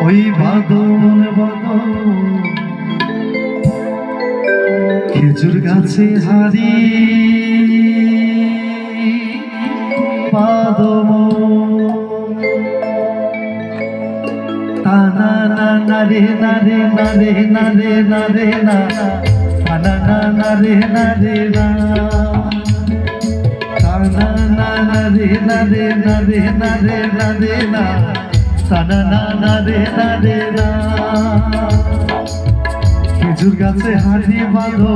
ওই বাদল বাদল খেজুর গাছে হারি পাদম তানা না না রে না রে না রে না রে না রে না তানা না না রে না রে না তানা না না রে না রে না রে না রে না রে না তানা না না রে না রে না খেজুর গাছে হারি বাঁধো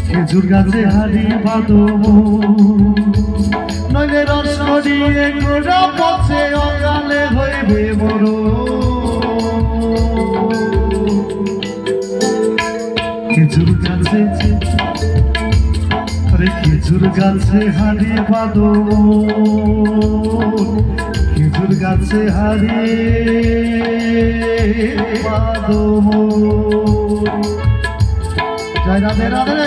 খেজুর গাছে হারি বাঁধো নইলে রস করিয়ে গোড়া পথে অকালে হইবে বড় খেজুর গাছে আরে খেজুর গাছে হারি বাঁধো খেজুর গাছে হারি বাঁধো জয় রাধে রাধে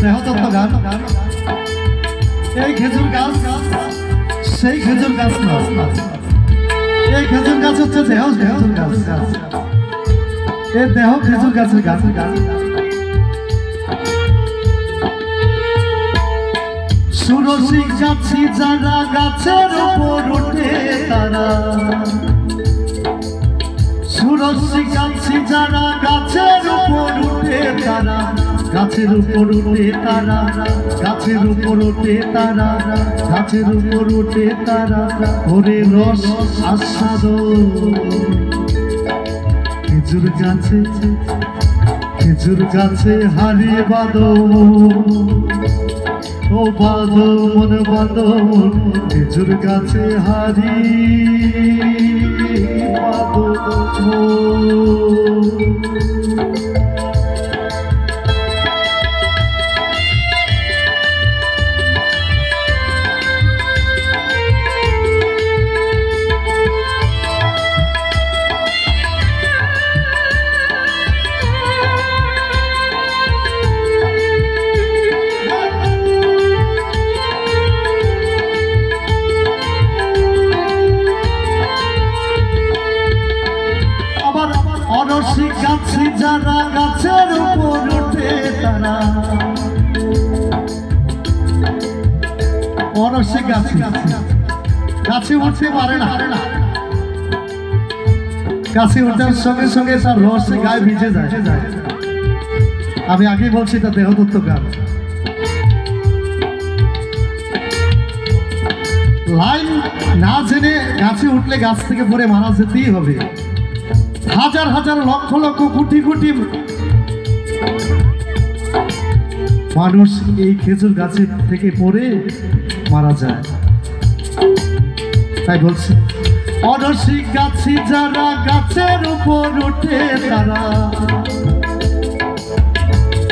দেহতত্ত্ব গান এই খেজুর গাছ সেই খেজুর গাছ না এই খেজুর গাছ হচ্ছে দেহ খেজুর গাছ এই দেহ খেজুর গাছের গাছ সুরসিক যাচ্ছি যারা গাছের উপর উঠে তারা সুরসিক যাচ্ছি যারা গাছের উপর উঠে তারা গাছের উপর উঠে তারা গাছের উপর উঠে তারা গাছের উপর উঠে তারা ওরে রস আস্বাদ খেজুর গাছে হারি বাঁধো ও বাঁধো মন বাঁধো খেজুর গাছে হারি বাঁধো অরসিক গাছি যারা গাছের উপর উঠে তারা অরসিক গাছি গাছে উঠতে পারে না গাছে উঠার সঙ্গে সঙ্গে তার রসে গায়ে ভিজে যায় আমি আগে বলছি এটা দেহতত্ত্ব গান লাইন না জেনে গাছে উঠলে গাছ থেকে পড়ে মারা যেতেই হবে হাজার হাজার লক্ষ লক্ষ কোটি কোটি মানুষ এই খেজুর গাছে থেকে পড়ে মারা যায় তাই বলছি অরসিক গাছি যারা গাছের উপর উঠে তারা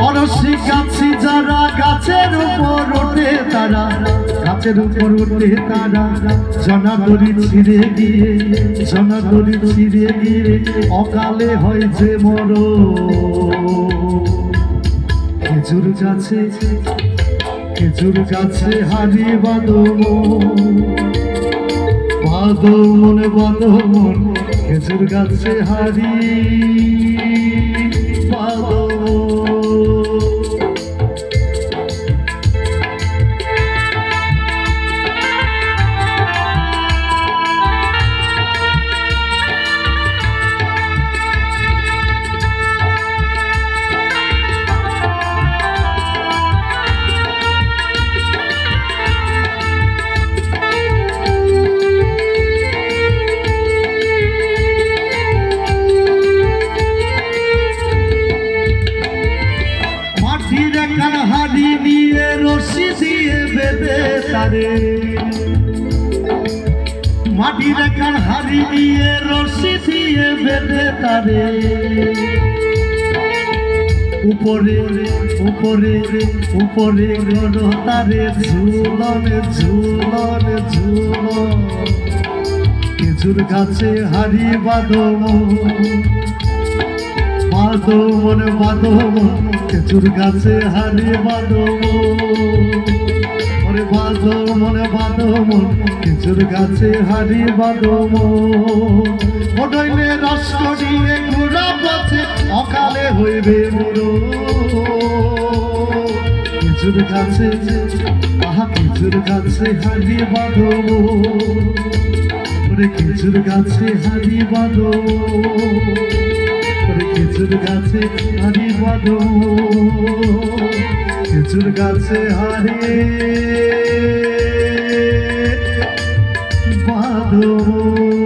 অরসিক গাছি যারা গাছের উপর উঠে তারা গাছের উপর উঠে তারা জনাদরি ছিঁড়ে গিয়ে অকালে হয় যে মর খেজুর গাছে হারি বাঁধো মন বাঁধো মন খেজুর গাছে হারি বাঁধো হারি নিয়ে রশি দিয়ে বেঁধে তারে মাটির কান হারি নিয়ে রশি দিয়ে বেঁধে তারে উপরে উপরে উপরে গড় তারে ঝুলন ঝুলন ঝুলন খেজুর গাছে হারি বাঁধব বাঁধব বাঁধব খেজুর গাছে হারি বাঁধব মনে বাঁধব খেজুর গাছে হারি বাঁধব নইলে রাষ্ট্র নিয়ে ঘোরা পথে অকালে হইবে মুড়ো খেজুর গাছে খেজুর গাছে হারি বাঁধব খেজুর গাছে হারি বাঁধব খেজুর গাছে হারি বাঁধব খেজুর গাছে হারি বাঁধব।